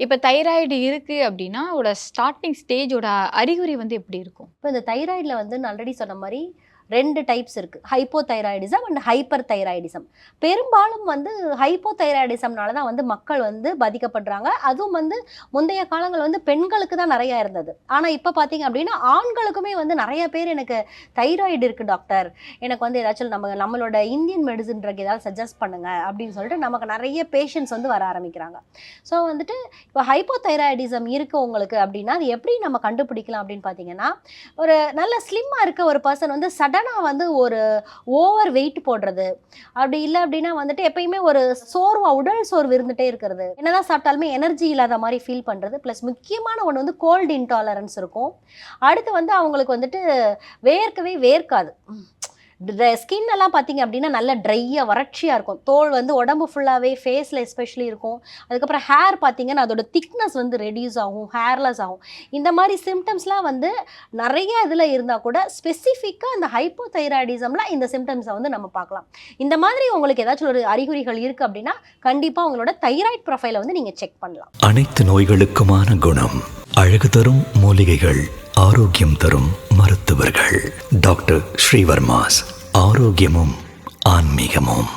இப்ப தைராய்டு இருக்கு அப்டின்னா, அதோட ஸ்டார்ட்டிங் ஸ்டேஜோட அறிகுறி வந்து எப்படி இருக்கும்? இப்போ இந்த தைராய்டில் வந்து நான் ஆல்ரெடி சொன்ன மாதிரி 2 டைப்ஸ் இருக்கு. Hypothyroidism and hyper thyroidism. பெரும்பாலும் வந்து ஹைப்போதைராய்டிசம்னால தான் வந்து மக்கள் வந்து பாதிக்கப்படுறாங்க. அதுவும் வந்து முந்தைய காலங்கள் வந்து பெண்களுக்கு தான் நெறைய இருந்தது. ஆனா இப்ப பார்த்தீங்க அப்டின்னா, ஆண்களுக்குமே வந்து நெறைய பேர் எனக்கு தைராய்டு இருக்கு டாக்டர். எனக்கு வந்து ஏதாச்சும் நம்மளோட இந்தியன் மெடிசின் ட்ரக் ஏதாவது சஜெஸ்ட் பண்ணுங்க அப்டின்னு சொல்லிட்டு நமக்கு நெறைய பேஷண்ட்ஸ் வந்து வர ஆரம்பிக்கிறாங்க. ஸோ வந்துட்டு இப்போ ஹைப்போதைராய்டிசம் இருக்கு உங்களுக்கு அப்டின்னா, அது எப்படி நம்ம கண்டுபிடிக்கலாம் அப்டின்னு பார்த்தீங்கன்னா, ஒரு நல்ல ஸ்லிம்மா இருக்க ஒரு பர்சன் வந்து சடனா வந்து ஒரு ஓவர் வெயிட் போடுறது, அப்படி இல்ல அப்படின்னா வந்துட்டு எப்பயுமே ஒரு உடல் சோர்வு இருந்துட்டே இருக்கிறது. என்னதான் சாப்பிட்டாலுமே எனர்ஜி இல்லாத மாரி ஃபீல் பண்றது. பிளஸ் முக்கியமான ஒண்ணு வந்து கோல்ட் இன்டாலரன்ஸ் இருக்கும். அடுத்து வந்து அவங்களுக்கு வந்துட்டு வேர்க்கவே வேர்க்காது. ஸ்கின் எல்லாம் பார்த்தீங்க அப்படின்னா நல்லா ட்ரையா வறட்சியா இருக்கும். தோல் வந்து உடம்பு ஃபுல்லாவே ஃபேஸ்ல எஸ்பெஷலி இருக்கும். அதுக்கப்புறம் ஹேர் பார்த்தீங்கன்னா அதோட திக்னஸ் வந்து ரெடியூஸ் ஆகும், ஹேர்லெஸ் ஆகும். இந்த மாதிரி சிம்டம்ஸ்லாம் வந்து நிறைய இதில் இருந்தால் கூட ஸ்பெசிஃபிக்காக இந்த ஹைப்போதைராய்டிசம்ல இந்த சிம்டம்ஸை வந்து நம்ம பார்க்கலாம். இந்த மாதிரி உங்களுக்கு ஏதாச்சும் ஒரு அறிகுறிகள் இருக்குது அப்படின்னா கண்டிப்பாக உங்களோட தைராய்டு ப்ரொஃபைலை வந்து நீங்கள் செக் பண்ணலாம். அனைத்து நோய்களுக்குமான குணம், அழகு தரும் மூலிகைகள், ஆரோக்கியம் தரும் மருத்துவர்கள். டாக்டர் ஸ்ரீவர்மாஸ். ஆரோக்கியமும் ஆன்மீகமும்.